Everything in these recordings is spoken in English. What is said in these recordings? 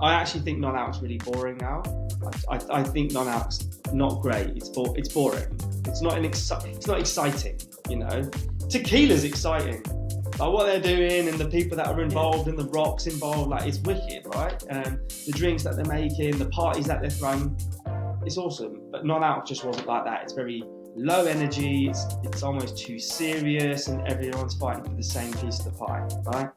I actually think non-alc's really boring now. I think non-alc's not great. It's boring. It's not exciting. You know, tequila's exciting. Like what they're doing and the people that are involved and the rocks involved, like it's wicked, right? The drinks that they're making, the parties that they're throwing, it's awesome. But non-alc just wasn't like that. It's very low energy. It's almost too serious, and everyone's fighting for the same piece of the pie, right?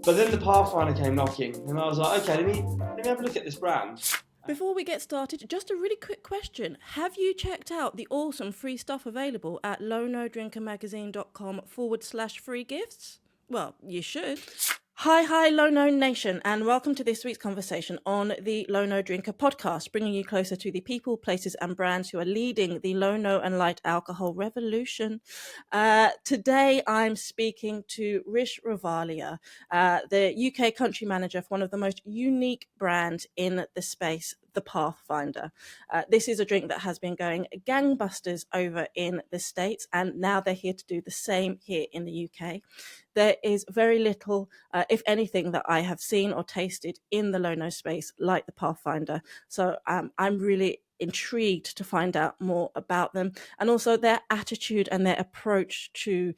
But then the Pathfinder came knocking, and I was like, okay, let me have a look at this brand. Before we get started, just a really quick question. Have you checked out the awesome free stuff available at lownodrinkermagazine.com/free gifts? Well, you should. Hi, Low No Nation, and welcome to this week's conversation on the Low No Drinker podcast, bringing you closer to the people, places, and brands who are leading the low, no, and light alcohol revolution. Today, I'm speaking to Rish Ravalia, the UK country manager for one of the most unique brands in the space, the Pathfinder. This is a drink that has been going gangbusters over in the States, and now they're here to do the same here in the UK. There is very little, if anything, that I have seen or tasted in the low-no space like the Pathfinder. So I'm really intrigued to find out more about them, and also their attitude and their approach to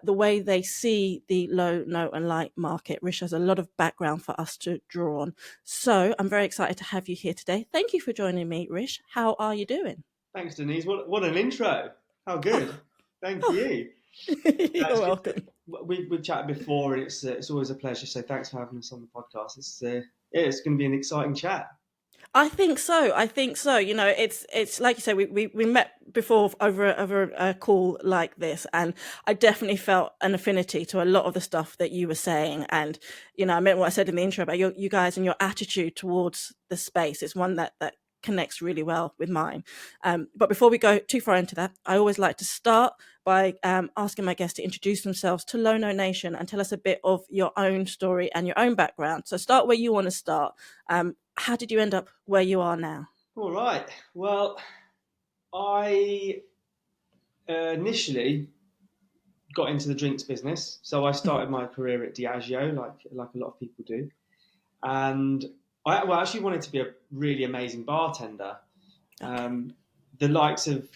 the way they see the low, no, and light market. Rish has a lot of background for us to draw on. So I'm very excited to have you here today. Thank you for joining me, Rish. How are you doing? Thanks, Denise. What an intro. How good. Thank you. You're welcome. We've chatted before, and it's always a pleasure. So thanks for having us on the podcast. It's going to be an exciting chat. I think so. You know, it's like you say, we met before over a call like this, and I definitely felt an affinity to a lot of the stuff that you were saying. And, you know, I meant what I said in the intro about you guys and your attitude towards the space. It's one that connects really well with mine. But before we go too far into that, I always like to start by asking my guests to introduce themselves to Low No Nation and tell us a bit of your own story and your own background. So start where you want to start. How did you end up where you are now? All right. Well, I initially got into the drinks business. So I started my career at Diageo, like a lot of people do. And I actually wanted to be a really amazing bartender. Okay. The likes of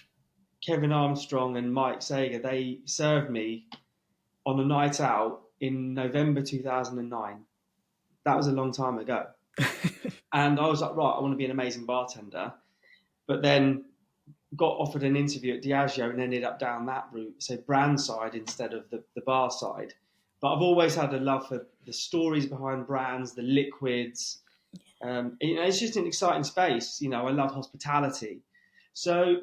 Kevin Armstrong and Mike Sager, they served me on a night out in November 2009. That was a long time ago. And I was like, right, I want to be an amazing bartender. But then got offered an interview at Diageo and ended up down that route, so brand side instead of the bar side. But I've always had a love for the stories behind brands, the liquids. It's just an exciting space. You know, I love hospitality. So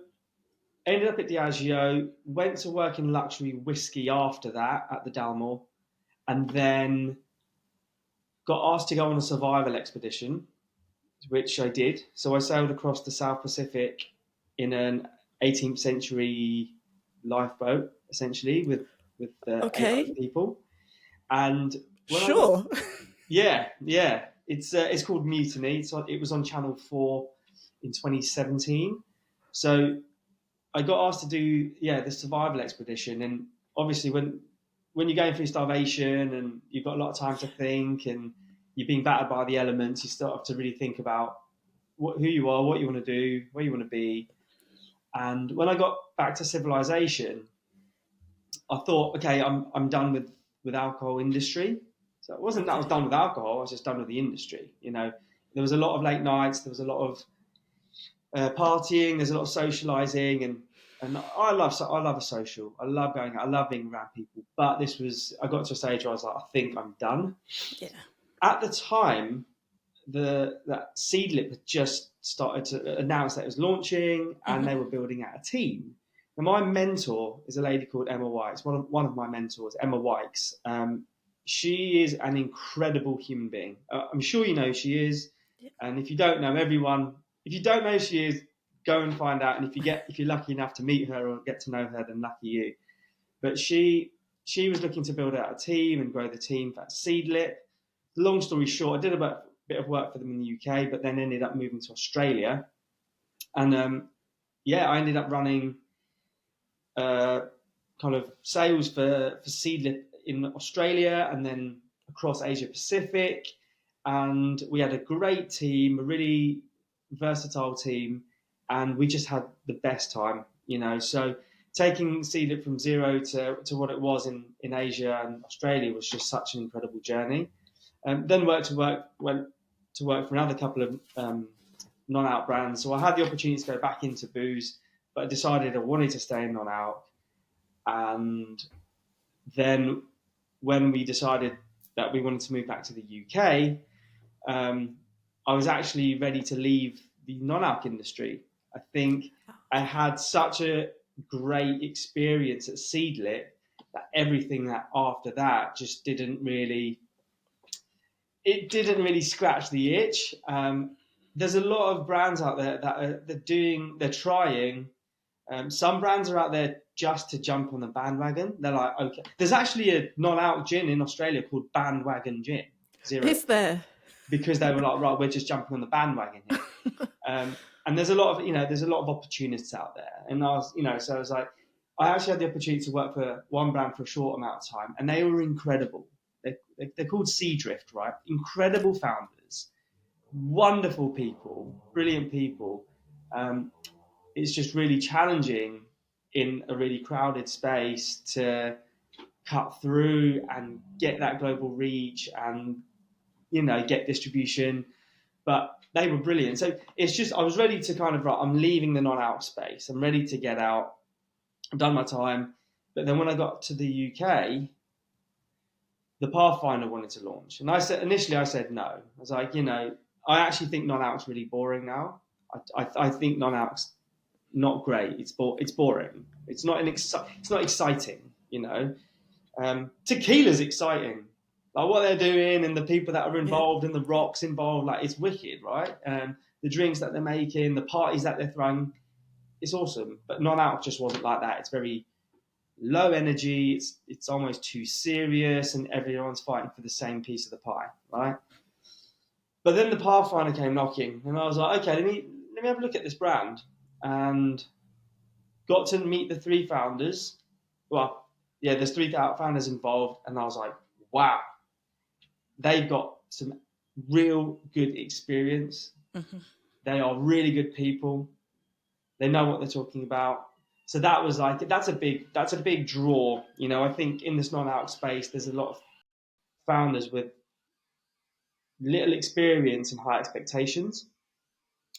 ended up at Diageo, went to work in luxury whiskey after that at the Dalmore, and then got asked to go on a survival expedition, which I did. So I sailed across the South Pacific in an 18th century lifeboat, essentially, with 8 people. And sure. Yeah. It's called Mutiny. It was on Channel 4 in 2017. So I got asked to do the survival expedition, and obviously when you're going through starvation and you've got a lot of time to think and you're being battered by the elements, you start to really think about who you are, what you want to do, where you want to be. And when I got back to civilization, I thought, okay, I'm done with alcohol industry. So it wasn't that I was done with alcohol, I was just done with the industry. You know, there was a lot of late nights, there was a lot of partying, there's a lot of socializing, and I love a social. I love going out, I love being around people. But I got to a stage where I was like, I think I'm done. Yeah. At the time, that Seedlip had just started to announce that it was launching, and they were building out a team. And my mentor is a lady called Emma Wykes, one of my mentors, Emma Wykes. She is an incredible human being. I'm sure you know she is. Yeah. And if you don't know, if you don't know who she is, go and find out. And if you're lucky enough to meet her or get to know her, then lucky you. But she was looking to build out a team and grow the team for Seedlip. Long story short, I did a bit of work for them in the UK, but then ended up moving to Australia. And I ended up running kind of sales for Seedlip in Australia and then across Asia Pacific. and we had a great team, a really versatile team, and we just had the best time, So taking Seedit from zero to what it was in Asia and Australia was just such an incredible journey. Then went to work for another couple of non-alc brands. So I had the opportunity to go back into booze, but I decided I wanted to stay in non-alc. And then when we decided that we wanted to move back to the UK, I was actually ready to leave the non-alc industry. I think I had such a great experience at Seedlit that everything that after that just didn't really scratch the itch. There's a lot of brands out there that they're trying. Some brands are out there just to jump on the bandwagon. They're like, okay. There's actually a non-alc gin in Australia called Bandwagon Gin. Zero. Is there? Because they were like, right, we're just jumping on the bandwagon here. And there's a lot of opportunists out there. And I was, so I was like, I actually had the opportunity to work for one brand for a short amount of time, and they were incredible. They're called Seadrift, right? Incredible founders, wonderful people, brilliant people. It's just really challenging in a really crowded space to cut through and get that global reach and, get distribution. But they were brilliant. So it's just, I was ready to kind of, right, I'm leaving the non-alc space. I'm ready to get out. I've done my time. But then when I got to the UK, the Pathfinder wanted to launch. And initially I said no. I was like, I actually think non-alc's really boring now. I think non-alc's not great. It's boring. It's not exciting, Tequila's exciting. Like what they're doing and the people that are involved and the rocks involved, like it's wicked, right? The drinks that they're making, the parties that they're throwing, it's awesome. But non-alc just wasn't like that. It's very low energy. It's almost too serious, and everyone's fighting for the same piece of the pie, right? But then the Pathfinder came knocking, and I was like, okay, let me have a look at this brand, and got to meet the three founders. Well, yeah, there's three founders involved, and I was like, wow, they've got some real good experience. Mm-hmm. They are really good people. They know what they're talking about. So that was like, that's a big draw. I think in this non-alc space, there's a lot of founders with little experience and high expectations.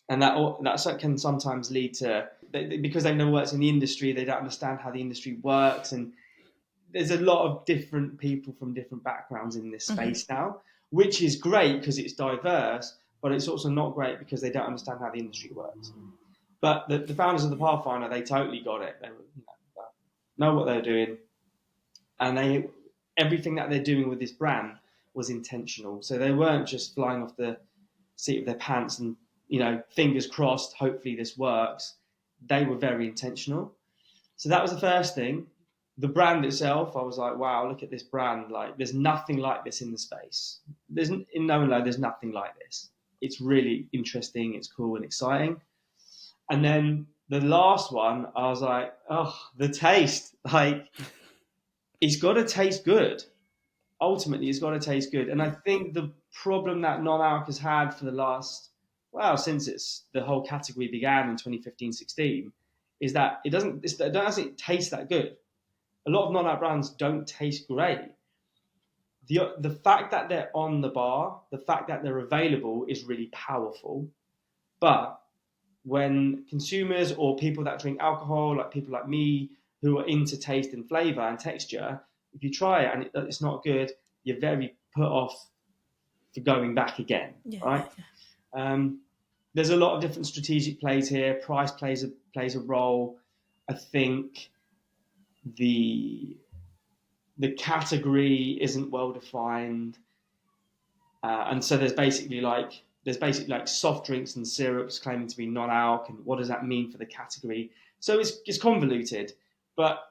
And that can sometimes lead to, because they've never worked in the industry, they don't understand how the industry works. And there's a lot of different people from different backgrounds in this space now, which is great because it's diverse, but it's also not great because they don't understand how the industry works. But the founders of the Pathfinder, they totally got it. They know what they're doing. And everything that they're doing with this brand was intentional. So they weren't just flying off the seat of their pants and, fingers crossed, hopefully this works. They were very intentional. So that was the first thing. The brand itself, I was like, wow, look at this brand. Like, there's nothing like this in the space. There's nothing like this. It's really interesting. It's cool and exciting. And then the last one, I was like, oh, the taste. Like, it's got to taste good. Ultimately, it's got to taste good. And I think the problem that non-alc has had for the last, since the whole category began in 2015-16, is that it doesn't taste that good. A lot of non-alc brands don't taste great. The fact that they're on the bar, the fact that they're available is really powerful. But when consumers or people that drink alcohol, like people like me, who are into taste and flavor and texture, if you try it and it's not good, you're very put off for going back again, right? Yeah. There's a lot of different strategic plays here. Price plays a role. I think the category isn't well defined, and so there's basically like soft drinks and syrups claiming to be non-alc, and what does that mean for the category? So it's convoluted. But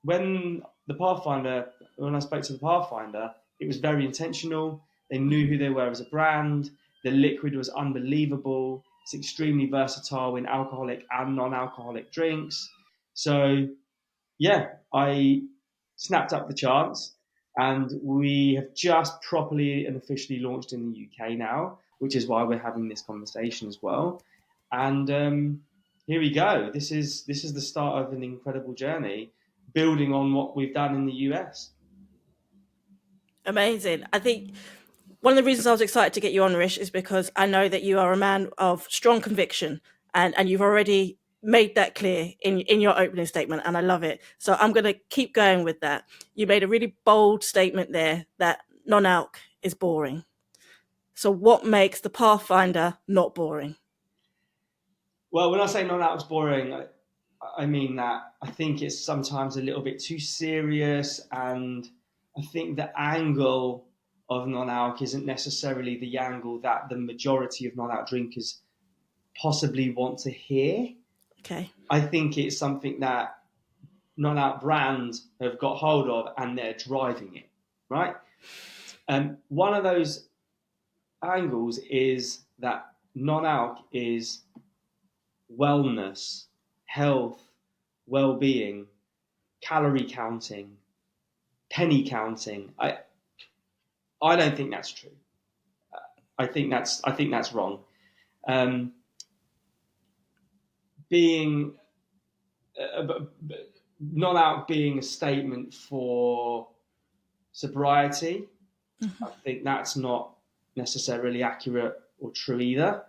when I spoke to the Pathfinder, it was very intentional. They knew who they were as a brand. The liquid was unbelievable. It's extremely versatile in alcoholic and non-alcoholic drinks. So yeah, I snapped up the chance And we have just properly and officially launched in the UK now, which is why we're having this conversation as well. And here we go. This is the start of an incredible journey, building on what we've done in the US. Amazing. I think one of the reasons I was excited to get you on, Rish, is because I know that you are a man of strong conviction, and you've already made that clear in your opening statement, and I love it. So I'm going to keep going with that. You made a really bold statement there that non-alc is boring. So what makes the Pathfinder not boring? Well, when I say non-alc's boring, I mean that I think it's sometimes a little bit too serious, and I think the angle of non-alc isn't necessarily the angle that the majority of non-alc drinkers possibly want to hear. Okay. I think it's something that non-alc brands have got hold of and they're driving it, right? One of those angles is that non-alc is wellness, health, well-being, calorie counting, penny counting. I don't think that's true. I think that's wrong. Being non-alc being a statement for sobriety, I think that's not necessarily accurate or true either.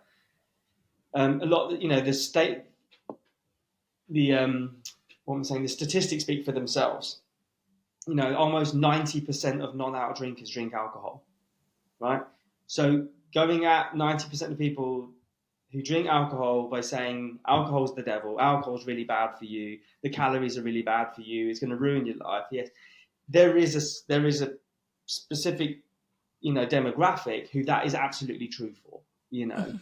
A lot, the statistics speak for themselves. Almost 90% of non-alc drinkers drink alcohol, right? So going at 90% of people who drink alcohol by saying alcohol's the devil, alcohol's really bad for you, the calories are really bad for you, it's going to ruin your life. Yes, there is a specific, demographic who that is absolutely true for, And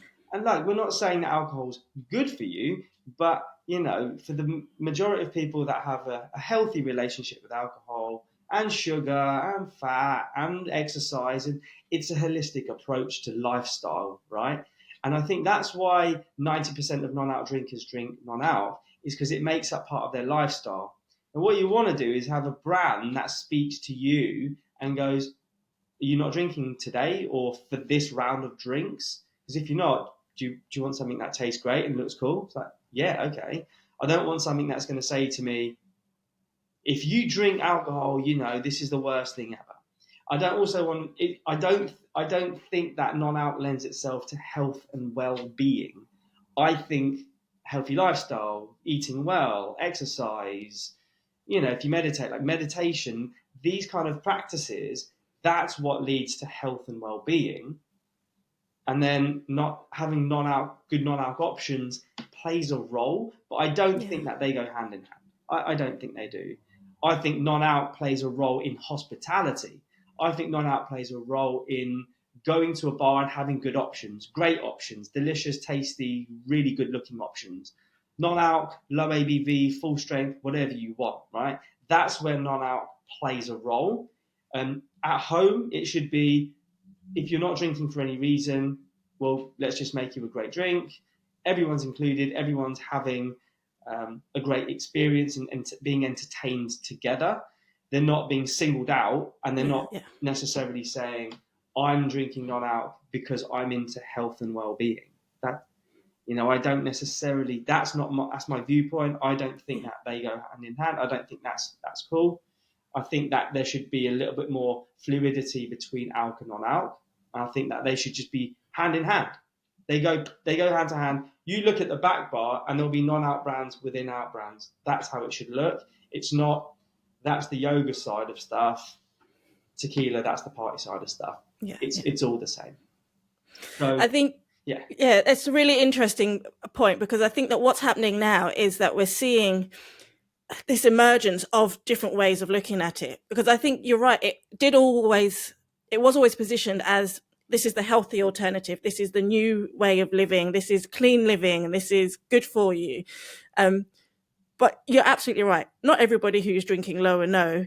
we're not saying that alcohol's good for you, but for the majority of people that have a healthy relationship with alcohol and sugar and fat and exercise, and it's a holistic approach to lifestyle, right? And I think that's why 90% of non-alc drinkers drink non-alc, is because it makes up part of their lifestyle. And what you want to do is have a brand that speaks to you and goes, are you not drinking today or for this round of drinks? Because if you're not, do you want something that tastes great and looks cool? It's like, yeah, okay. I don't want something that's going to say to me, if you drink alcohol, this is the worst thing ever. I don't think that non-alc lends itself to health and well-being. I think healthy lifestyle, eating well, exercise, if you meditate, like meditation, these kind of practices, that's what leads to health and well-being. And then not having good non-alc options plays a role, but I don't think that they go hand in hand. I don't think they do. I think non-alc plays a role in hospitality. I think non-alc plays a role in going to a bar and having good options, great options, delicious, tasty, really good looking options. Non-alc, low ABV, full strength, whatever you want, right? That's where non-alc plays a role. At home, it should be, if you're not drinking for any reason, well, let's just make you a great drink. Everyone's included. Everyone's having a great experience and being entertained together. They're not being singled out, and they're not necessarily saying, I'm drinking non-alc because I'm into health and well-being. I don't necessarily, that's my viewpoint. I don't think that they go hand in hand. I don't think that's cool. I think that there should be a little bit more fluidity between alc and non-alc. I think that they should just be hand in hand. They go hand to hand. You look at the back bar and there'll be non-alc brands within alc brands. That's how it should look. It's not, that's the yoga side of stuff. Tequila, that's the party side of stuff. It's all the same. So I think, it's a really interesting point, because I think that what's happening now is that we're seeing this emergence of different ways of looking at it. Because I think you're right. It was always positioned as, this is the healthy alternative. This is the new way of living. This is clean living, and this is good for you. But you're absolutely right. Not everybody who's drinking low and no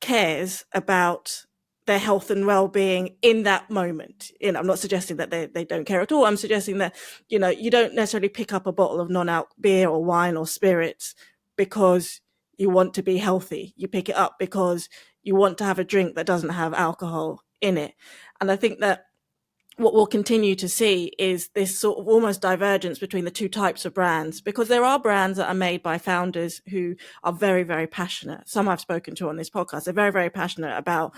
cares about their health and well-being in that moment. I'm not suggesting that they don't care at all. I'm suggesting that, you don't necessarily pick up a bottle of non-alc beer or wine or spirits because you want to be healthy. You pick it up because you want to have a drink that doesn't have alcohol in it. And I think that what we'll continue to see is this sort of almost divergence between the two types of brands, because there are brands that are made by founders who are very, very passionate. Some I've spoken to on this podcast, they're very, very passionate about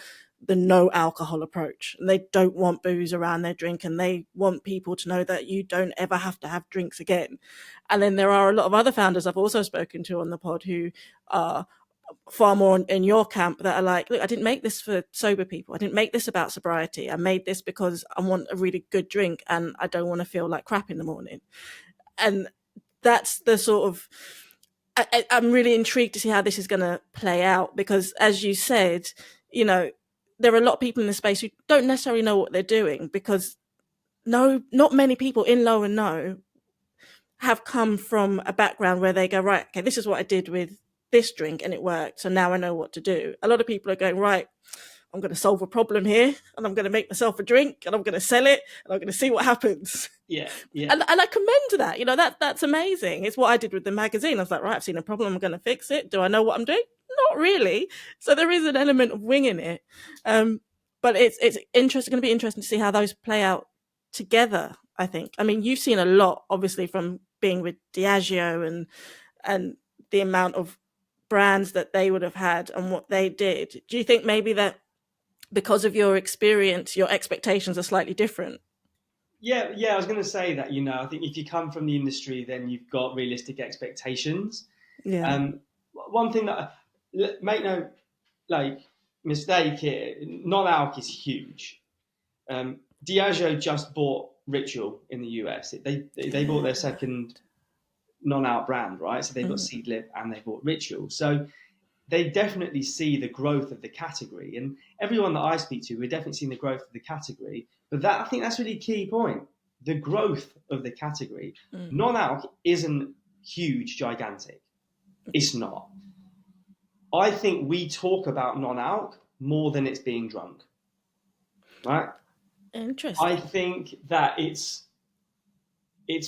the no alcohol approach, and they don't want booze around their drink, and they want people to know that you don't ever have to have drinks again. And then there are a lot of other founders I've also spoken to on the pod who are far more in your camp, that are like, look, I didn't make this for sober people. I didn't make this about sobriety. I made this because I want a really good drink and I don't want to feel like crap in the morning. And that's the sort of, I'm really intrigued to see how this is going to play out, because as you said, you know, there are a lot of people in the space who don't necessarily know what they're doing, because not many people in low and no have come from a background where they go, right, okay, this is what I did with this drink and it worked, so now I know what to do. A lot of people are going, right, I'm going to solve a problem here, and I'm going to make myself a drink, and I'm going to sell it, and I'm going to see what happens. Yeah. And I commend that. You know, that's amazing. It's what I did with the magazine. I was like, right, I've seen a problem, I'm going to fix it. Do I know what I'm doing? Not really. So there is an element of winging it. But it's interesting. Going to be interesting to see how those play out together, I think. I mean, you've seen a lot, obviously, from being with Diageo and the amount of brands that they would have had and what they did. Do you think maybe that because of your experience, your expectations are slightly different? Yeah, I was going to say that, you know, I think if you come from the industry, then you've got realistic expectations. Yeah. One thing that, make no mistake here, non-alc is huge. Diageo just bought Ritual in the US. They bought their second non-alc brand, right? So they've got Seedlip and they bought Ritual. So they definitely see the growth of the category. And everyone that I speak to, we're definitely seeing the growth of the category. But I think that's really a key point, the growth of the category. Non-alc isn't huge, gigantic. It's not. I think we talk about non-alc more than it's being drunk, right? Interesting. I think that it's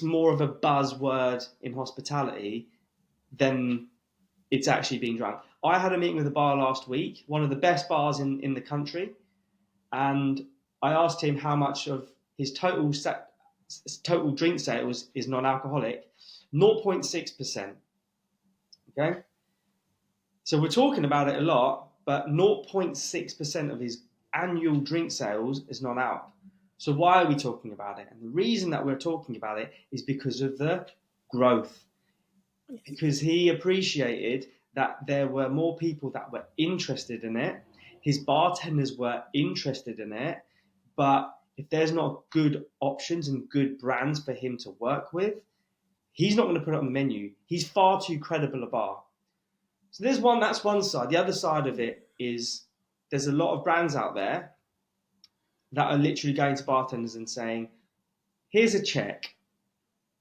more of a buzzword in hospitality than it's actually being drunk. I had a meeting with a bar last week, one of the best bars in the country, and I asked him how much of his total drink sales is non-alcoholic. 0.6%. Okay? So we're talking about it a lot, but 0.6% of his annual drink sales is non-alc. So why are we talking about it? And the reason that we're talking about it is because of the growth. Because he appreciated that there were more people that were interested in it. His bartenders were interested in it. But if there's not good options and good brands for him to work with, he's not going to put it on the menu. He's far too credible a bar. So that's one side. The other side of it is there's a lot of brands out there that are literally going to bartenders and saying, here's a check,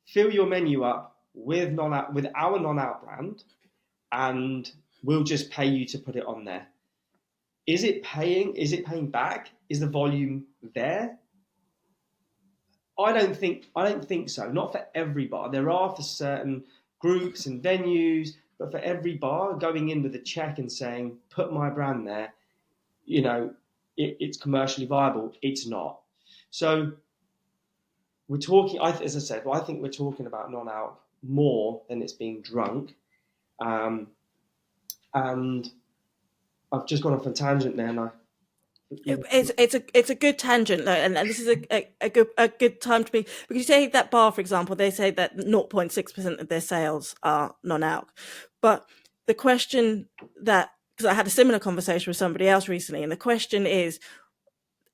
fill your menu up with our non-alc brand, and we'll just pay you to put it on there. Is it paying back? Is the volume there? I don't think so. Not for every bar. There are for certain groups and venues, but for every bar, going in with a check and saying, put my brand there, you know, it's commercially viable. It's not. So we're talking, as I said, I think we're talking about non-alc more than it's being drunk. And I've just gone off a tangent there, and it's a good tangent, and this is a good time to be, because you say that bar, for example, they say that 0.6% of their sales are non-alc, but the question that, because I had a similar conversation with somebody else recently, and the question is,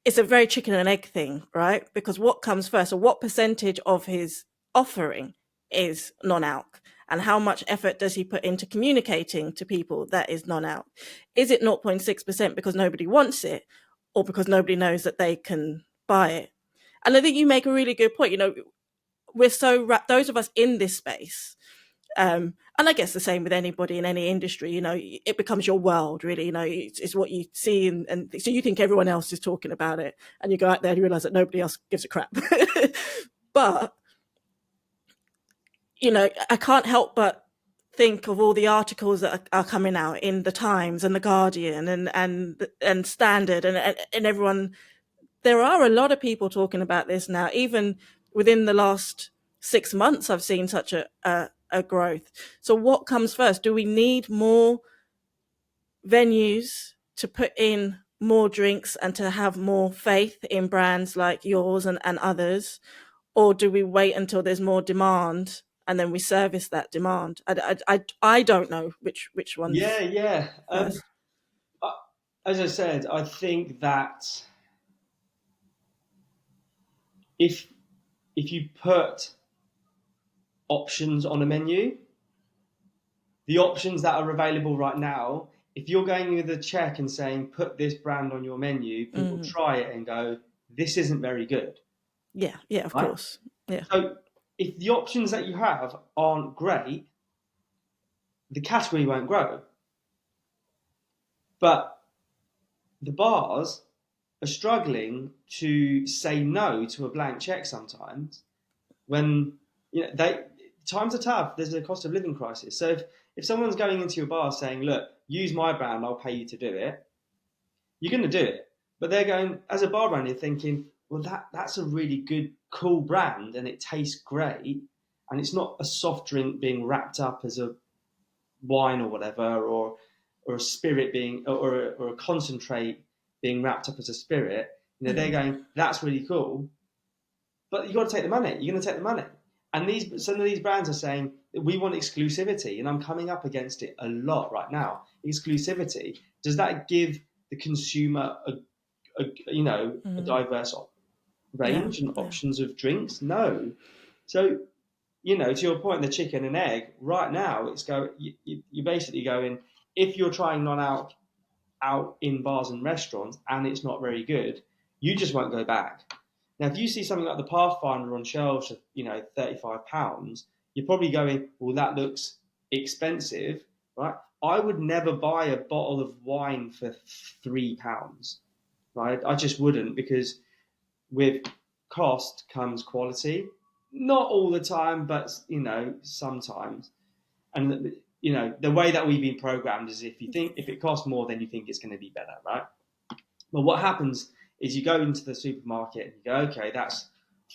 it's a very chicken and egg thing, right? Because what comes first, or what percentage of his offering is non-alc, and how much effort does he put into communicating to people that is non-alc? Is it 0.6% because nobody wants it, or because nobody knows that they can buy it? And I think you make a really good point. You know, we're so those of us in this space, and I guess the same with anybody in any industry, you know, it becomes your world, really. You know, it's what you see, and so you think everyone else is talking about it, and you go out there and you realize that nobody else gives a crap. But, you know, I can't help but think of all the articles that are coming out in the Times and the Guardian and Standard and everyone. There are a lot of people talking about this now. Even within the last 6 months, I've seen such a growth. So what comes first? Do we need more venues to put in more drinks and to have more faith in brands like yours and others? Or do we wait until there's more demand and then we service that demand? I don't know which one's Yeah. first. As I said, I think that if you put options on a menu, the options that are available right now, if you're going with a check and saying put this brand on your menu, people try it and go, this isn't very good. Yeah, of right? course. Yeah. So if the options that you have aren't great, the category won't grow. But the bars are struggling to say no to a blank check sometimes when times are tough. There's a cost of living crisis. So if someone's going into your bar saying, look, use my brand, I'll pay you to do it, you're going to do it. But they're going, as a bar brand, you're thinking, well, that's a really good, cool brand and it tastes great. And it's not a soft drink being wrapped up as a wine or whatever, or a spirit being, or a concentrate being wrapped up as a spirit. They're going, that's really cool. But you've got to take the money. You're going to take the money. And some of these brands are saying, we want exclusivity. And I'm coming up against it a lot right now. Exclusivity. Does that give the consumer a diverse range and options of drinks? No. So, to your point, the chicken and egg, right now, you're basically going, if you're trying non-alc out in bars and restaurants and it's not very good, you just won't go back. Now, if you see something like the Pathfinder on shelves of, £35, you're probably going, well, that looks expensive, right? I would never buy a bottle of wine for £3, right? I just wouldn't, because with cost comes quality. Not all the time, but, sometimes. And, the way that we've been programmed is if it costs more, then you think it's going to be better, right? But what happens is you go into the supermarket and you go, okay, that's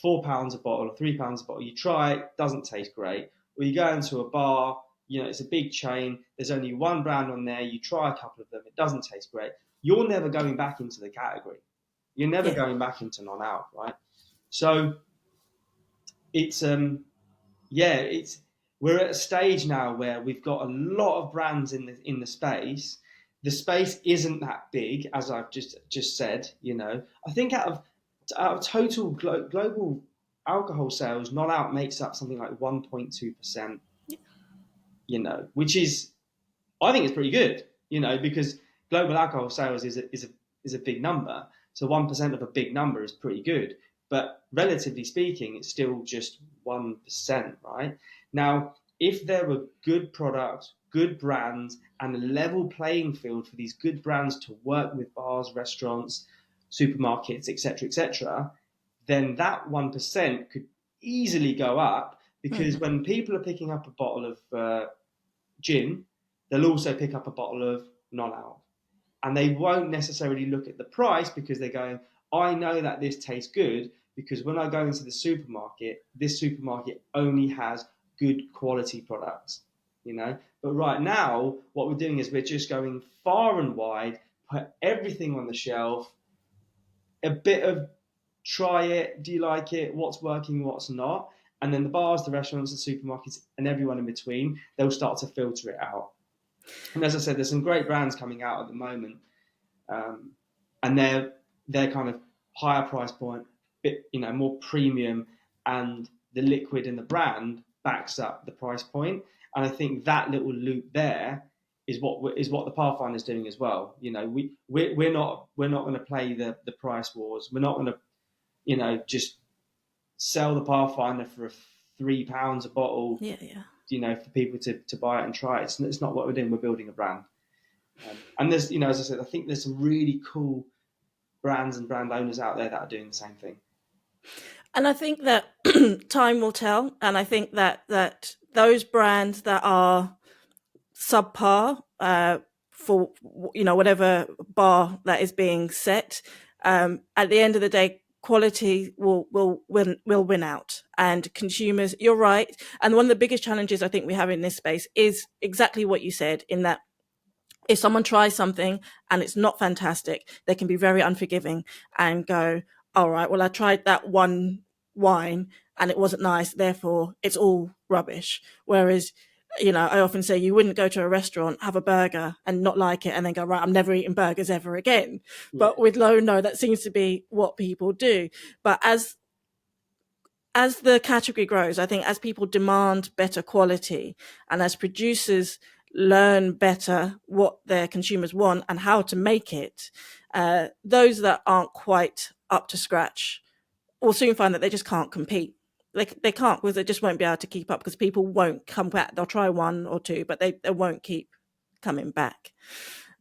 £4 a bottle or £3 a bottle. You try it, doesn't taste great. Or you go into a bar, it's a big chain. There's only one brand on there. You try a couple of them. It doesn't taste great. You're never going back into the category. You're never going back into non-alc, right? So it's we're at a stage now where we've got a lot of brands in the space. The space isn't that big, as I've just said. I think out of total global alcohol sales, non-alc makes up something like 1.2%. Which is, I think, it's pretty good. Because global alcohol sales is a big number. So 1% of a big number is pretty good. But relatively speaking, it's still just 1%, right? Now, if there were good products, good brands, and a level playing field for these good brands to work with bars, restaurants, supermarkets, etc., then that 1% could easily go up, because when people are picking up a bottle of gin, they'll also pick up a bottle of non-alc. And they won't necessarily look at the price, because they're going, I know that this tastes good, because when I go into the supermarket, this supermarket only has good quality products, But right now, what we're doing is we're just going far and wide, put everything on the shelf, a bit of try it, do you like it, what's working, what's not, and then the bars, the restaurants, the supermarkets, and everyone in between, they'll start to filter it out. And as I said, there's some great brands coming out at the moment, and they're kind of higher price point, bit more premium, and the liquid in the brand backs up the price point. And I think that little loop there is what the Pathfinder is doing as well. We're not going to play the price wars. We're not going to just sell the Pathfinder for £3 a bottle. For people to buy it and try it. It's not what we're doing. We're building a brand. And there's, as I said, I think there's some really cool brands and brand owners out there that are doing the same thing. And I think that time will tell. And I think that those brands that are subpar for whatever bar that is being set, at the end of the day, quality will win out, and consumers. You're right, and one of the biggest challenges I think we have in this space is exactly what you said. In that, if someone tries something and it's not fantastic, they can be very unforgiving and go, all right, well, I tried that one wine and it wasn't nice, therefore it's all rubbish. Whereas, I often say you wouldn't go to a restaurant, have a burger and not like it and then go, right, I'm never eating burgers ever again. Yeah. But with Low No, that seems to be what people do. But as the category grows, I think as people demand better quality and as producers learn better what their consumers want and how to make it, those that aren't quite up to scratch will soon find that they just can't compete. They can't, because they just won't be able to keep up, because people won't come back. They'll try one or two, but they won't keep coming back.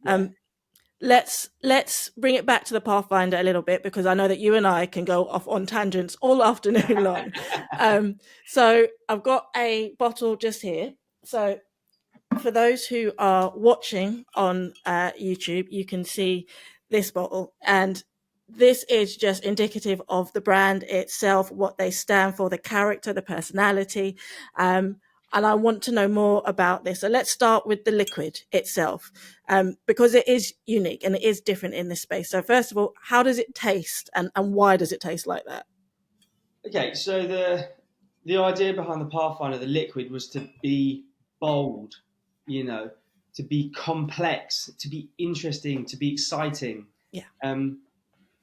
Yeah. Let's bring it back to the Pathfinder a little bit, because I know that you and I can go off on tangents all afternoon long. So I've got a bottle just here. So for those who are watching on YouTube, you can see this bottle, and this is just indicative of the brand itself, what they stand for, the character, the personality. And I want to know more about this. So let's start with the liquid itself, because it is unique and it is different in this space. So first of all, how does it taste, and why does it taste like that? Okay, so the idea behind the Pathfinder, the liquid, was to be bold, to be complex, to be interesting, to be exciting. Yeah.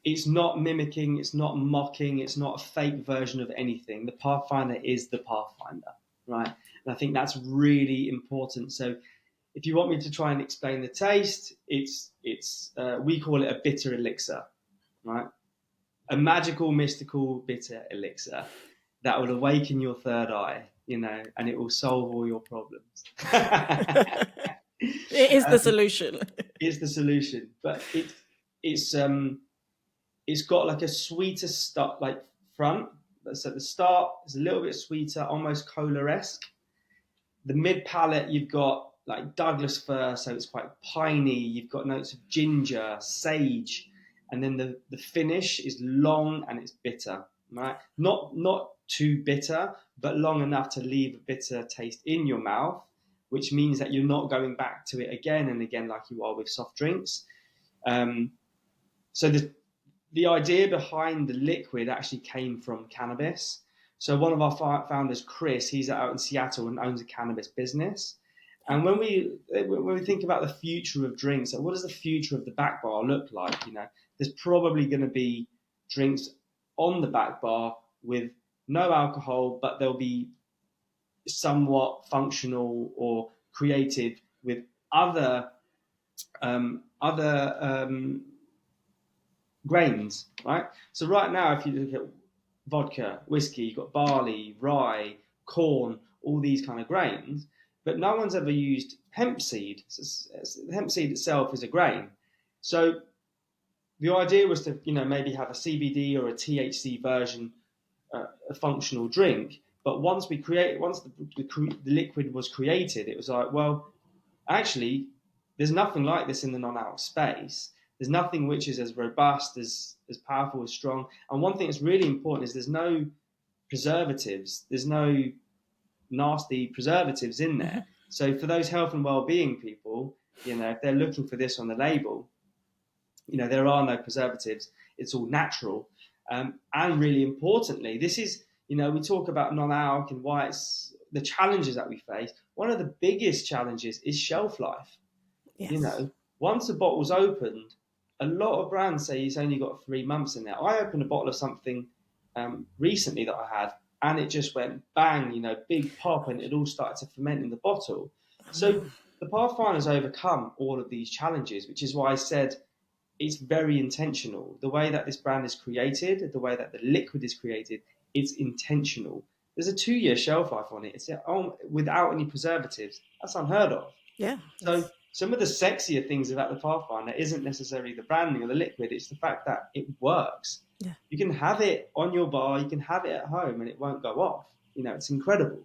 It's not mimicking, it's not mocking, it's not a fake version of anything. The Pathfinder is the Pathfinder, right? And I think that's really important. So if you want me to try and explain the taste, it's we call it a bitter elixir, right? A magical, mystical, bitter elixir that will awaken your third eye, and it will solve all your problems. It is the solution. It's the solution, but it's got like a sweeter start, like front. So the start is a little bit sweeter, almost cola-esque. The mid palate, you've got like Douglas fir, so it's quite piney. You've got notes of ginger, sage, and then the finish is long and it's bitter, right? Not too bitter, but long enough to leave a bitter taste in your mouth, which means that you're not going back to it again and again like you are with soft drinks. So the idea behind the liquid actually came from cannabis. So one of our founders, Chris, he's out in Seattle and owns a cannabis business. And when we think about the future of drinks, what does the future of the back bar look like? There's probably going to be drinks on the back bar with no alcohol, but they'll be somewhat functional or creative with other grains, right? So right now, if you look at vodka, whiskey, you've got barley, rye, corn, all these kind of grains, but no one's ever used hemp seed. Hemp seed itself is a grain. So the idea was to, maybe have a CBD or a THC version, a functional drink. But once the liquid was created, it was like, well, actually, there's nothing like this in the non-alc space. There's nothing which is as robust, as powerful, as strong. And one thing that's really important is there's no preservatives. There's no nasty preservatives in there. Mm-hmm. So for those health and well-being people, if they're looking for this on the label, there are no preservatives. It's all natural. And really importantly, this is, we talk about non-alc and why it's the challenges that we face. One of the biggest challenges is shelf life. Yes. Once a bottle's opened, a lot of brands say it's only got 3 months in there. I opened a bottle of something recently that I had, and it just went bang, big pop, and it all started to ferment in the bottle. So the Pathfinder's overcome all of these challenges, which is why I said it's very intentional. The way that this brand is created, the way that the liquid is created, it's intentional. There's a 2-year shelf life on it. It's without any preservatives. That's unheard of. Yeah. So some of the sexier things about the Pathfinder isn't necessarily the branding or the liquid. It's the fact that it works. Yeah. You can have it on your bar, you can have it at home, and it won't go off. It's incredible.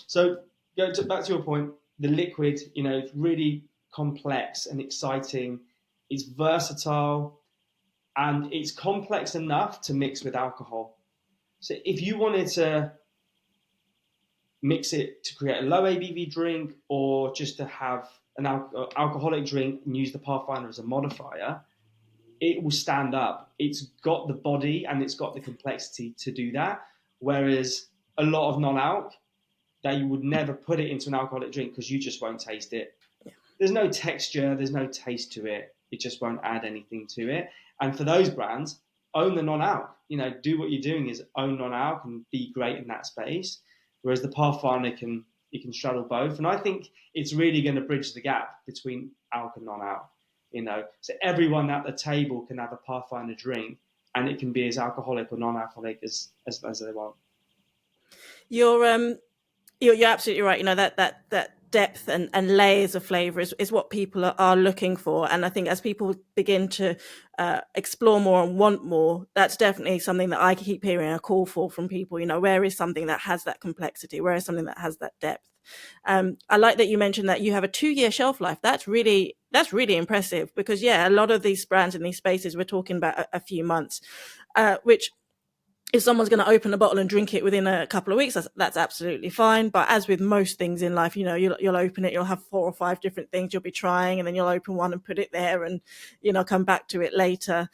So back to your point, the liquid, it's really complex and exciting. It's versatile and it's complex enough to mix with alcohol. So if you wanted to mix it to create a low ABV drink or just to have an alcoholic drink and use the Pathfinder as a modifier, it will stand up. It's got the body and it's got the complexity to do that. Whereas a lot of non-alc, that you would never put it into an alcoholic drink because you just won't taste it. There's no texture, there's no taste to it. It just won't add anything to it. And for those brands, own the non-alc. Do what you're doing is own non-alc and be great in that space. Whereas the Pathfinder can straddle both. And I think it's really going to bridge the gap between alc and non-alc. So everyone at the table can have a Pathfinder drink, and it can be as alcoholic or non-alcoholic as they want. You're absolutely right. That depth and layers of flavor is what people are looking for. And I think as people begin to explore more and want more, that's definitely something that I keep hearing a call for from people. Where is something that has that complexity? Where is something that has that depth? I like that you mentioned that you have a 2-year shelf life. That's really impressive because, a lot of these brands in these spaces, we're talking about a few months, which if someone's going to open a bottle and drink it within a couple of weeks, that's absolutely fine. But as with most things in life, you'll open it, you'll have 4 or 5 different things you'll be trying, and then you'll open one and put it there and, come back to it later.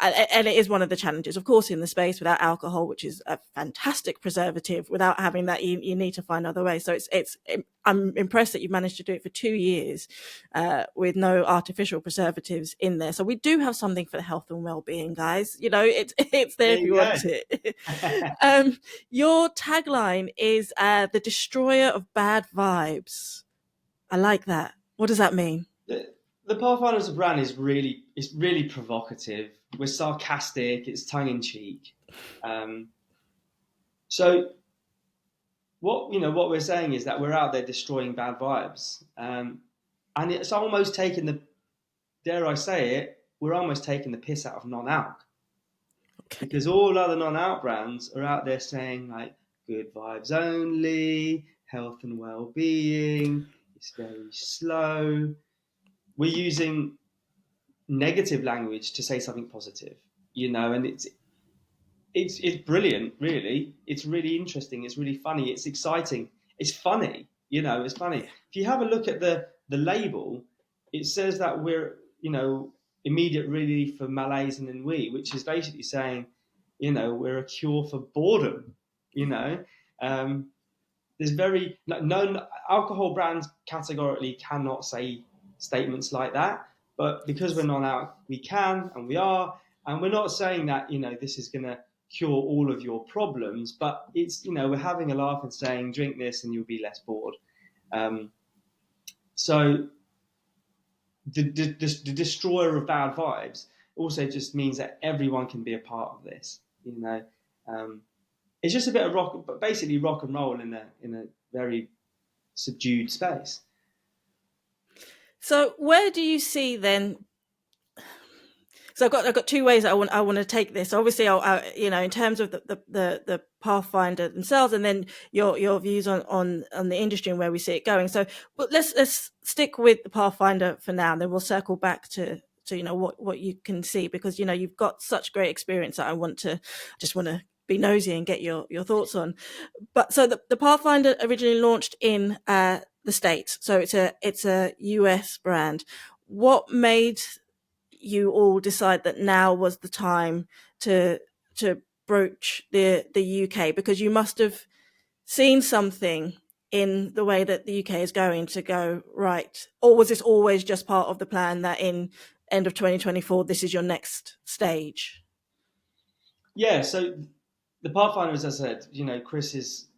And it is one of the challenges, of course, in the space without alcohol, which is a fantastic preservative. Without having that, you need to find other ways. So I'm impressed that you've managed to do it for 2 years with no artificial preservatives in there. So we do have something for the health and well-being, guys. It's there if you want it. Your tagline is the destroyer of bad vibes. I like that. What does that mean? The Pathfinder as a brand is really provocative. We're sarcastic. It's tongue in cheek. So what we're saying is that we're out there destroying bad vibes, and it's almost taking the, dare I say it, we're almost taking the piss out of non-alc. Okay. Because all other non-alc brands are out there saying like good vibes only, health and well-being. It's very slow. We're using negative language to say something positive, and it's brilliant, really. It's really interesting. It's really funny. It's exciting. It's funny, it's funny. If you have a look at the label, it says that we're, immediate relief for malaise and ennui, which is basically saying, we're a cure for boredom, there's no alcohol brands categorically cannot say statements like that. But because we're non-alc, we can and we are. And we're not saying that, this is going to cure all of your problems. But it's, we're having a laugh and saying, drink this and you'll be less bored. So the destroyer of bad vibes also just means that everyone can be a part of this. It's just a bit of rock, but basically rock and roll in a very subdued space. So where do you see then? So I've got 2 ways I want to take this. Obviously, in terms of the Pathfinder themselves, and then your views on the industry and where we see it going. So, but let's stick with the Pathfinder for now, and then we'll circle back to what you can see, because you've got such great experience that I just want to be nosy and get your thoughts on. But so the Pathfinder originally launched in the States, so it's a US brand. What made you all decide that now was the time to broach the UK? Because you must have seen something in the way that the UK is going to go right, or was this always just part of the plan that in end of 2024 this is your next stage? Yeah, so the Pathfinder, as I said, Chris's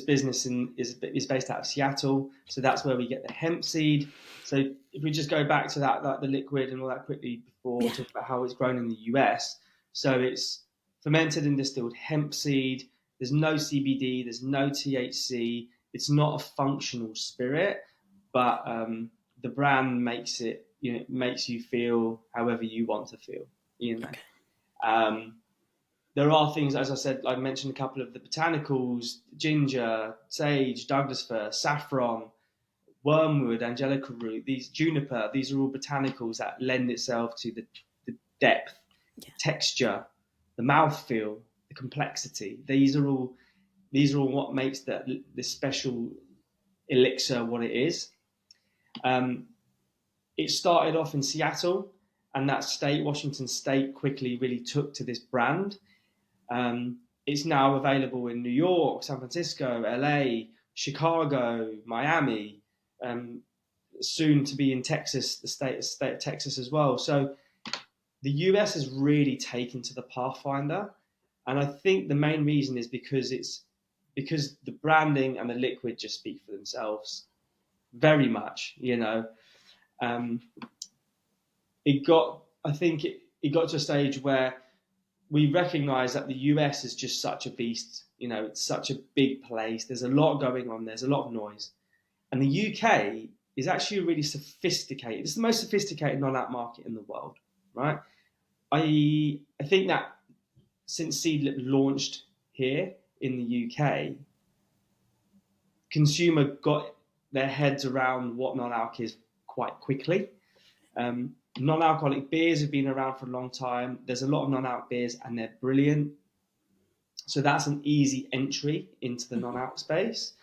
business is based out of Seattle, so that's where we get the hemp seed. So if we just go back to that, like the liquid and all that quickly before we talk about how it's grown in the US. So it's fermented and distilled hemp seed. There's no CBD. There's no THC. It's not a functional spirit, but the brand makes it, makes you feel however you want to feel. Okay. there are things, as I said, I mentioned a couple of the botanicals: ginger, sage, Douglas fir, saffron, wormwood, angelica root, these juniper. These are all botanicals that lend itself to the depth, the texture, the mouthfeel, the complexity. These are all what makes this special elixir what it is. It started off in Seattle, and that state, Washington State, quickly really took to this brand. It's now available in New York, San Francisco, LA, Chicago, Miami, soon to be in Texas, the state of Texas as well. So the US has really taken to the Pathfinder, and I think the main reason is because the branding and the liquid just speak for themselves, very much. It got to a stage where we recognize that the US is just such a beast. It's such a big place. There's a lot going on. There's a lot of noise. And the UK is actually really sophisticated. It's the most sophisticated non-alc market in the world, right? I think that since Seedlip launched here in the UK, consumer got their heads around what non-alc is quite quickly. Non-alcoholic beers have been around for a long time. There's a lot of non-alc beers, and they're brilliant. So that's an easy entry into the non-alc space.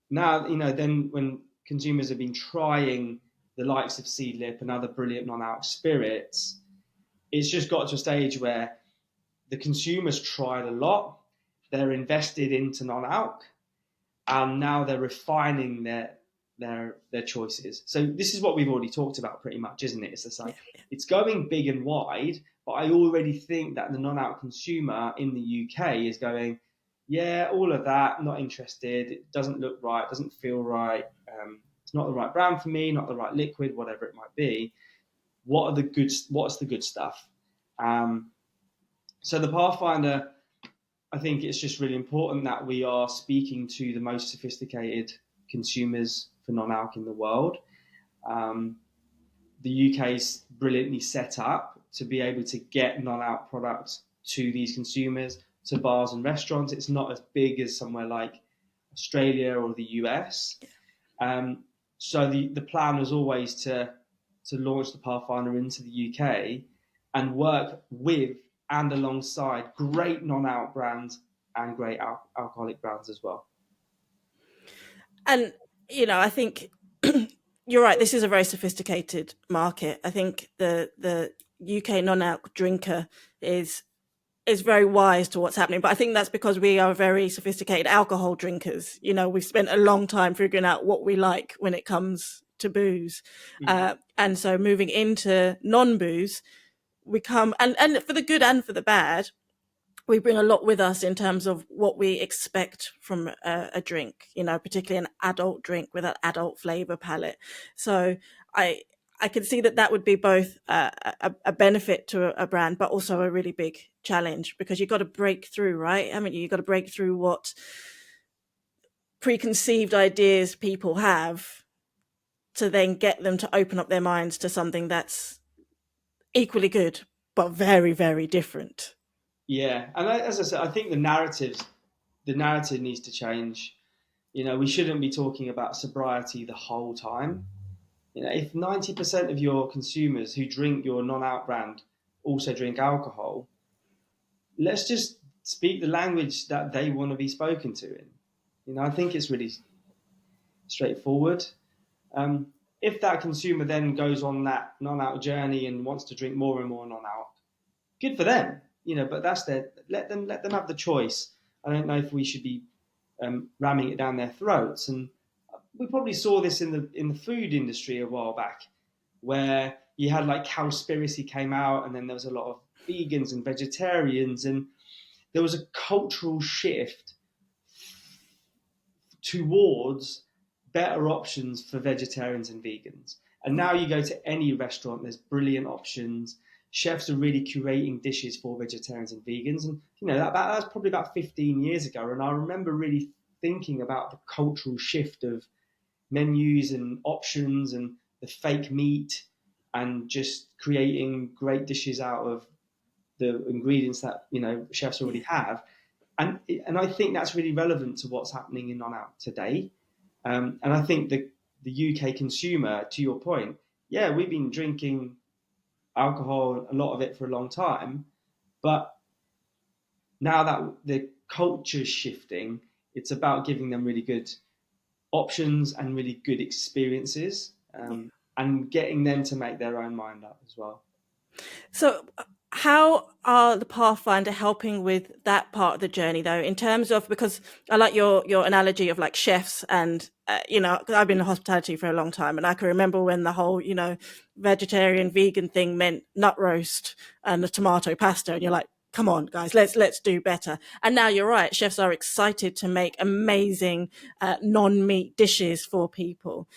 Now, then when consumers have been trying the likes of Seedlip and other brilliant non-alc spirits, it's just got to a stage where the consumers tried a lot. They're invested into non-alc, and now they're refining their choices. So this is what we've already talked about pretty much, isn't it? It's just like, it's going big and wide, but I already think that the non-alc consumer in the UK is going, yeah, all of that, not interested. It doesn't look right, doesn't feel right. It's not the right brand for me, not the right liquid, whatever it might be. What's the good stuff? So the Pathfinder, I think it's just really important that we are speaking to the most sophisticated consumers for non-alc in the world. The UK is brilliantly set up to be able to get non-alc products to these consumers, to bars and restaurants. It's not as big as somewhere like Australia or the US. So the plan was always to launch the Pathfinder into the UK and work with and alongside great non-alc brands and great alcoholic brands as well. And, I think you're right. This is a very sophisticated market. I think the UK non-alc drinker is very wise to what's happening. But I think that's because we are very sophisticated alcohol drinkers. We've spent a long time figuring out what we like when it comes to booze. Mm-hmm. And so moving into non-booze, we come, and for the good and for the bad, we bring a lot with us in terms of what we expect from a drink, particularly an adult drink with an adult flavor palette. So I can see that would be both a benefit to a brand, but also a really big challenge, because you've got to break through, right? Haven't you? You've got to break through what preconceived ideas people have to then get them to open up their minds to something that's equally good, but very, very different. Yeah, and as I said, I think the narrative needs to change. We shouldn't be talking about sobriety the whole time. If 90% of your consumers who drink your non-alc brand also drink alcohol, let's just speak the language that they want to be spoken to in. I think it's really straightforward. If that consumer then goes on that non-alc journey and wants to drink more and more non-alc, good for them. But that's let them have the choice. I don't know if we should be ramming it down their throats. And we probably saw this in the food industry a while back, where you had like Cowspiracy came out, and then there was a lot of vegans and vegetarians, and there was a cultural shift towards better options for vegetarians and vegans. And now you go to any restaurant, there's brilliant options. Chefs are really curating dishes for vegetarians and vegans. And, that was probably about 15 years ago. And I remember really thinking about the cultural shift of menus and options and the fake meat, and just creating great dishes out of the ingredients that chefs already have, and I think that's really relevant to what's happening in non-alc today. And I think the UK consumer, to your point, yeah, we've been drinking alcohol, a lot of it, for a long time, but now that the culture's shifting, it's about giving them really good options and really good experiences, and getting them to make their own mind up as well. So how are the Pathfinder helping with that part of the journey, though, in terms of, because I like your analogy of like chefs and, 'cause I've been in hospitality for a long time, and I can remember when the whole, vegetarian, vegan thing meant nut roast and a tomato pasta. And you're like, come on, guys, let's do better. And now you're right. Chefs are excited to make amazing non-meat dishes for people.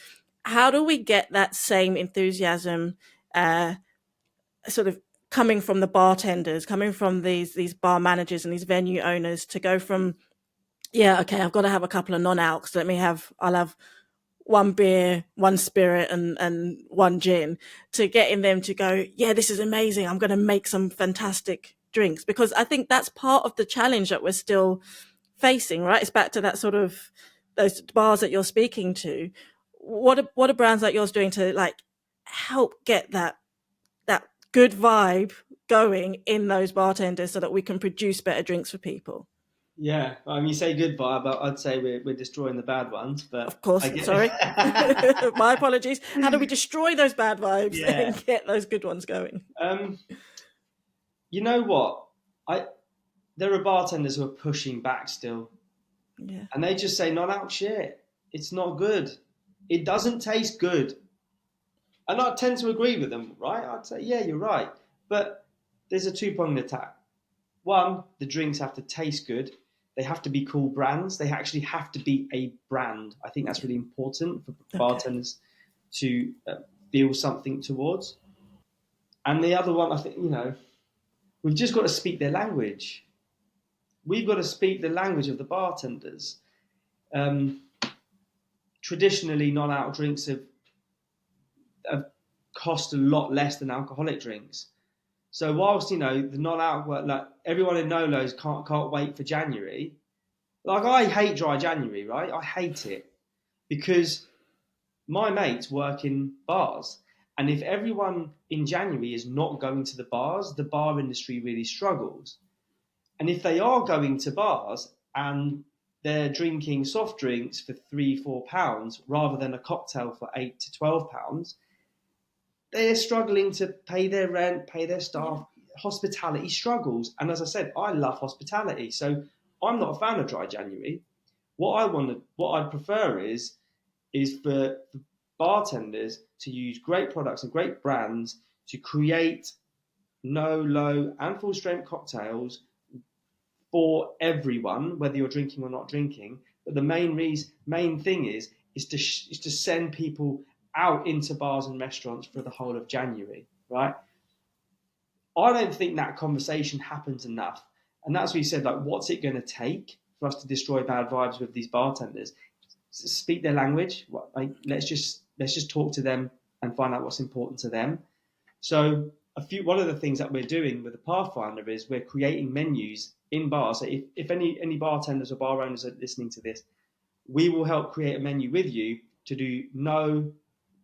How do we get that same enthusiasm, sort of coming from the bartenders, coming from these bar managers and these venue owners, to go from, yeah, okay, I've got to have a couple of non-alcs. I'll have one beer, one spirit, and one gin, to getting them to go, yeah, this is amazing. I'm going to make some fantastic drinks, because I think that's part of the challenge that we're still facing, right? It's back to that sort of those bars that you're speaking to. What are brands like yours doing to like help get that good vibe going in those bartenders so that we can produce better drinks for people? Yeah, you say good vibe, but I'd say we're destroying the bad ones. But Of course, I get sorry. My apologies. How do we destroy those bad vibes and get those good ones going? You know what? There are bartenders who are pushing back still, and they just say non-alc shit. It's not good. It doesn't taste good. And I tend to agree with them, right? I'd say, yeah, you're right. But there's a two-pronged attack. One, the drinks have to taste good. They have to be cool brands. They actually have to be a brand. I think that's really important for bartenders to feel something towards. And the other one, I think, we've just got to speak their language. We've got to speak the language of the bartenders. Traditionally, non-alc drinks have cost a lot less than alcoholic drinks. So whilst the non-alc, like everyone in Nolo's can't wait for January. Like, I hate dry January, right? I hate it because my mates work in bars, and if everyone in January is not going to the bars, the bar industry really struggles. And if they are going to bars and they're drinking soft drinks for £3-4 rather than a cocktail for £8 to £12, they're struggling to pay their rent, pay their staff. Hospitality struggles. And as I said, I love hospitality. So I'm not a fan of dry January. What I'd prefer is for bartenders to use great products and great brands to create no, low, and full strength cocktails for everyone, whether you're drinking or not drinking. But the main thing is to send people out into bars and restaurants for the whole of January, right? I don't think that conversation happens enough. And that's what you said, like, what's it going to take for us to destroy bad vibes with these bartenders? Speak their language. Let's just talk to them and find out what's important to them. So one of the things that we're doing with the Pathfinder is we're creating menus in bars. So if any bartenders or bar owners are listening to this, we will help create a menu with you to do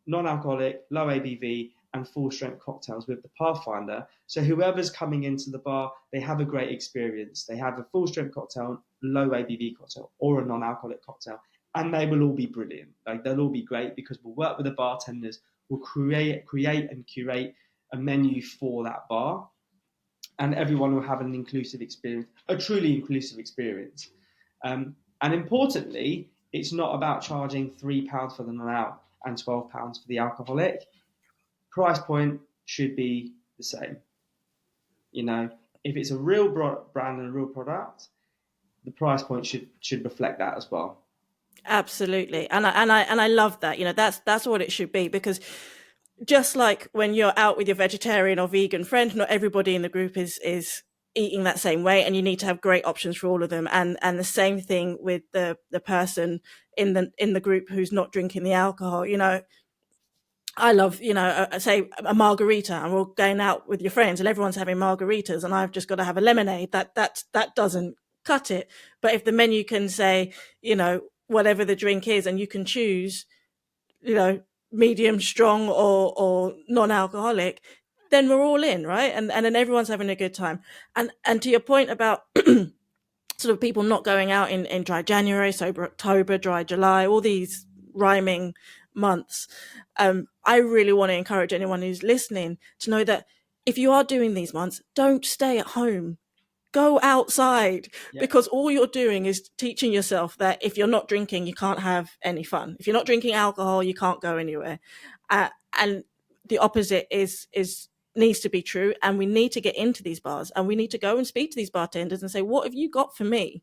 non-alcoholic, low ABV, and full strength cocktails with the Pathfinder. So whoever's coming into the bar, they have a great experience. They have a full strength cocktail, low ABV cocktail, or a non-alcoholic cocktail, and they will all be brilliant. Like, they'll all be great because we'll work with the bartenders. We'll create and curate a menu for that bar, and everyone will have an inclusive experience, a truly inclusive experience. And importantly, it's not about charging £3 for the non-alc and £12 for the alcoholic. Price point should be the same. If it's a real brand and a real product, the price point should reflect that as well. Absolutely, and I love that. That's what it should be, because just like when you're out with your vegetarian or vegan friend, not everybody in the group is eating that same way, and you need to have great options for all of them. And the same thing with the person in the group who's not drinking the alcohol. I love, say a margarita, and we're going out with your friends and everyone's having margaritas and I've just got to have a lemonade. That doesn't cut it. But if the menu can say, whatever the drink is, and you can choose, medium, strong, or non-alcoholic, then we're all in, right? And then everyone's having a good time. And to your point about sort of people not going out in dry January, sober October, dry July, all these rhyming months. I really want to encourage anyone who's listening to know that if you are doing these months, don't stay at home. Go outside, Yeah. because all you're doing is teaching yourself that if you're not drinking, you can't have any fun. If you're not drinking alcohol, you can't go anywhere. And the opposite is needs to be true, and we need to get into these bars and we need to go and speak to these bartenders and say, what have you got for me?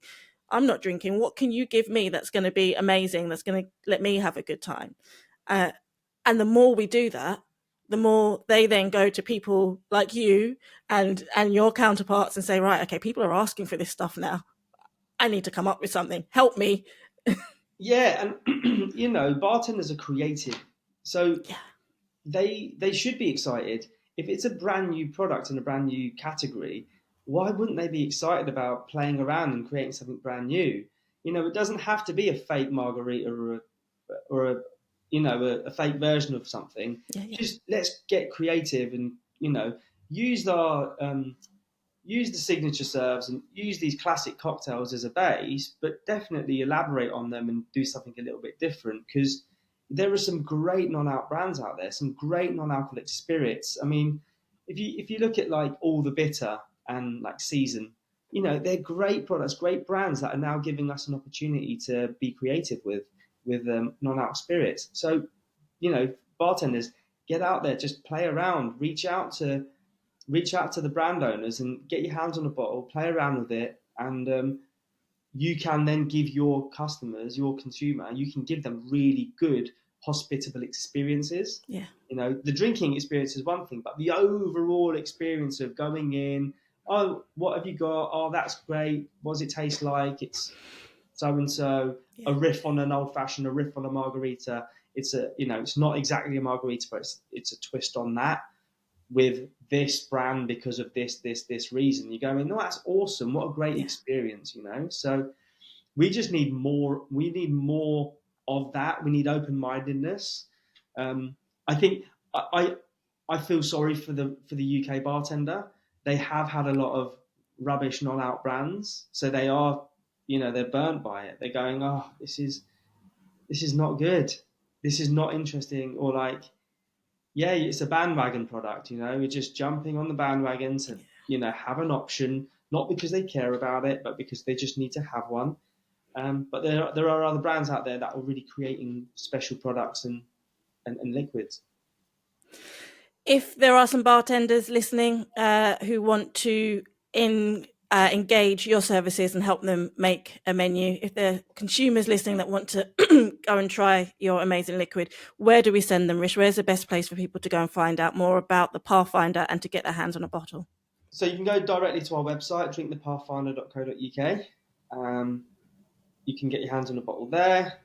I'm not drinking. What can you give me that's going to be amazing, that's going to let me have a good time? And the more we do that, the more they then go to people like you and your counterparts and say, right, okay, people are asking for this stuff now. I need to come up with something. Help me. Yeah, and bartenders are creative, so Yeah. they should be excited. If it's a brand new product and a brand new category, why wouldn't they be excited about playing around and creating something brand new? It doesn't have to be a fake margarita or a fake version of something. Yeah. Just let's get creative and use our use the signature serves and use these classic cocktails as a base, but definitely elaborate on them and do something a little bit different, because there are some great non-alc brands out there, some great non-alcoholic spirits. I mean, if you look at like All the Bitter and like Season, they're great products, great brands that are now giving us an opportunity to be creative with non-alc spirits. So, bartenders, get out there, just play around, reach out to the brand owners and get your hands on a bottle, play around with it, and you can then give your customers, your consumer, you can give them really good hospitable experiences. Yeah. The drinking experience is one thing, but the overall experience of going in, oh, what have you got? Oh, that's great. What does it taste like? It's so and so. Yeah. A riff on an old fashioned, a riff on a margarita. It's not exactly a margarita, but it's a twist on that with this brand because of this reason. You're going, no, that's awesome. What a great experience, So we just need more. We need more of that. We need open-mindedness. I think I feel sorry for the UK bartender. They have had a lot of rubbish non-out brands, so they are, they're burnt by it. They're going, oh, this is not good. This is not interesting, or like, yeah, it's a bandwagon product. We're just jumping on the bandwagon to, have an option, not because they care about it, but because they just need to have one. But there are other brands out there that are really creating special products and liquids. If there are some bartenders listening who want to engage your services and help them make a menu, if there are consumers listening that want to go and try your amazing liquid, where do we send them, Rish? Where's the best place for people to go and find out more about the Pathfinder and to get their hands on a bottle? So you can go directly to our website, drinkthepathfinder.co.uk. You can get your hands on a bottle there.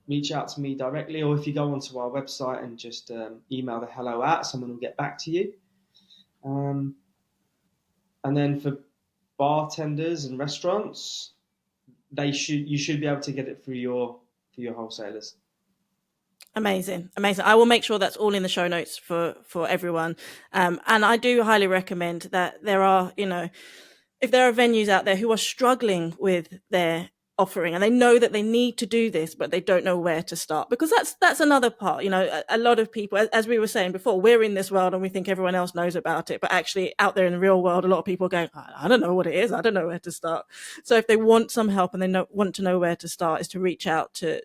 Reach out to me directly, or if you go onto our website and just email the hello at, someone will get back to you. And then for bartenders and restaurants, you should be able to get it through your wholesalers. Amazing. I will make sure that's all in the show notes for everyone. And I do highly recommend that there are, if there are venues out there who are struggling with their offering and they know that they need to do this, but they don't know where to start, because that's another part. A lot of people, as we were saying before, we're in this world and we think everyone else knows about it, but actually out there in the real world, a lot of people are going, I don't know what it is. I don't know where to start. So if they want some help and they want to know where to start, is to reach out to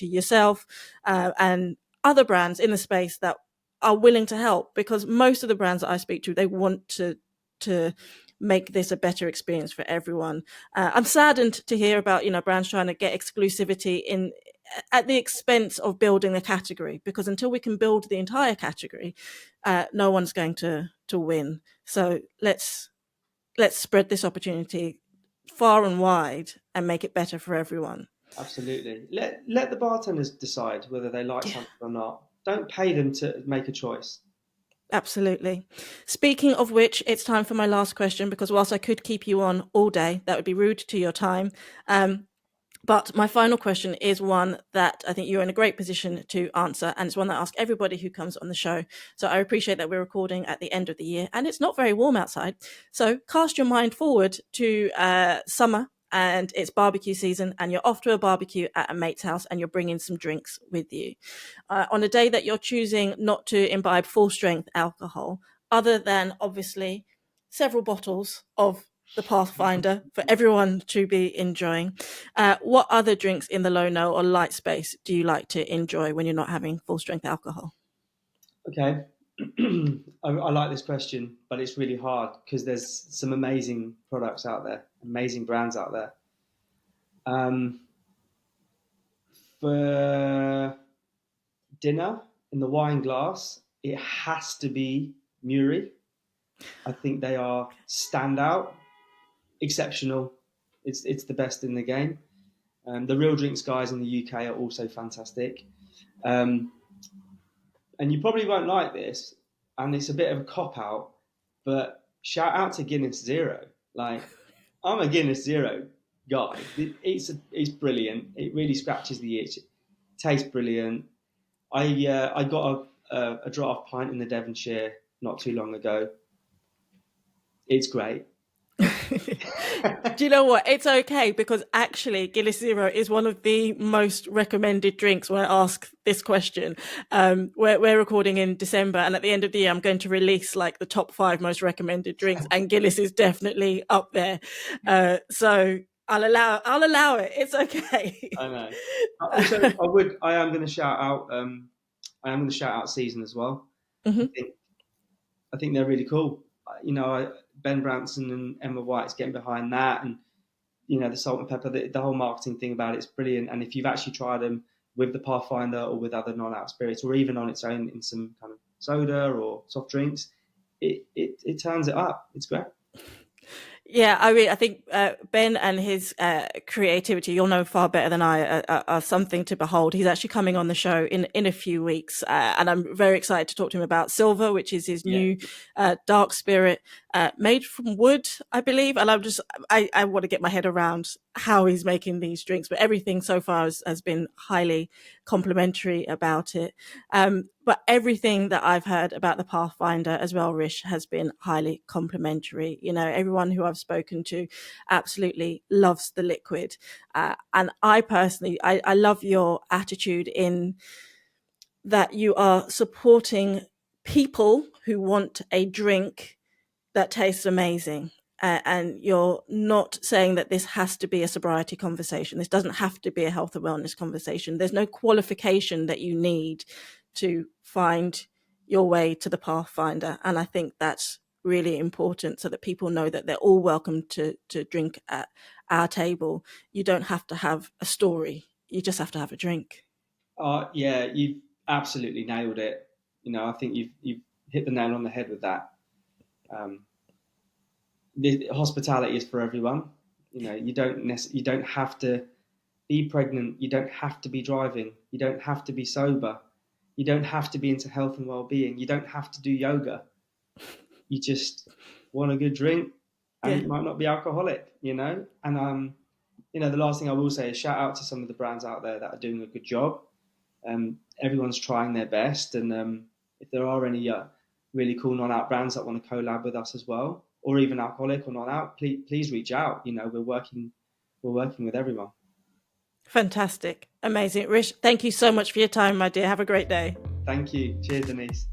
yourself and other brands in the space that are willing to help, because most of the brands that I speak to, they want to make this a better experience for everyone. I'm saddened to hear about brands trying to get exclusivity at the expense of building a category, because until we can build the entire category, no one's going to win. So let's spread this opportunity far and wide and make it better for everyone. Absolutely. Let the bartenders decide whether they like something or not. don't pay them to make a choice. Absolutely. Speaking of which, it's time for my last question, because whilst I could keep you on all day, that would be rude to your time. But my final question is one that I think you're in a great position to answer, and it's one that I ask everybody who comes on the show. So I appreciate that we're recording at the end of the year, and it's not very warm outside. So cast your mind forward to summer, and it's barbecue season, and you're off to a barbecue at a mate's house, and you're bringing some drinks with you. On a day that you're choosing not to imbibe full-strength alcohol, other than obviously several bottles of the Pathfinder for everyone to be enjoying. What other drinks in the low no or light space do you like to enjoy when you're not having full strength alcohol? Okay. I like this question, but it's really hard because there's some amazing products out there, amazing brands out there. For dinner in the wine glass, it has to be Muri. I think they are standout, exceptional. It's the best in the game. The Real Drinks guys in the UK are also fantastic. And you probably won't like this, and it's a bit of a cop out, but shout out to Guinness Zero. Like, I'm a Guinness Zero guy. It's brilliant. It really scratches the itch. It tastes brilliant. I got a draft pint in the Devonshire not too long ago. It's great. Do you know what? It's okay, because actually Guinness Zero is one of the most recommended drinks when I ask this question. We're recording in December, and at the end of the year, I'm going to release like the top 5 most recommended drinks, and Guinness is definitely up there. So I'll allow it. It's okay. I know. Also, I am going to shout out. I am going to shout out Season as well. Mm-hmm. I think they're really cool. You know, Ben Branson and Emma White's getting behind that, and you know, the salt and pepper, the whole marketing thing about it's brilliant. And if you've actually tried them with the Pathfinder or with other non-alc spirits, or even on its own in some kind of soda or soft drinks, it turns it up. It's great. Yeah, I mean, I think Ben and his creativity, you'll know far better than I, are something to behold. He's actually coming on the show in a few weeks, and I'm very excited to talk to him about Silver, which is his new dark spirit made from wood, I believe. And I want to get my head around how he's making these drinks, but everything so far has been highly complimentary about it. But everything that I've heard about the Pathfinder as well, Rish, has been highly complimentary. You know, everyone who I've spoken to absolutely loves the liquid. And I personally, I love your attitude in that you are supporting people who want a drink that tastes amazing. And you're not saying that this has to be a sobriety conversation. This doesn't have to be a health and wellness conversation. There's no qualification that you need to find your way to the Pathfinder. And I think that's really important, so that people know that they're all welcome to drink at our table. You don't have to have a story. You just have to have a drink. Yeah, you've absolutely nailed it. You know, I think you've hit the nail on the head with that. The hospitality is for everyone. You know, you don't have to be pregnant. You don't have to be driving. You don't have to be sober. You don't have to be into health and well-being. You don't have to do yoga. You just want a good drink, and it might not be alcoholic, you know. And you know, the last thing I will say is shout out to some of the brands out there that are doing a good job. Everyone's trying their best, and if there are any really cool non-alc brands that want to collab with us as well, or even alcoholic or non-alc, please reach out. You know, we're working with everyone. Fantastic. Amazing. Rish, thank you so much for your time, my dear. Have a great day. Thank you. Cheers, Denise.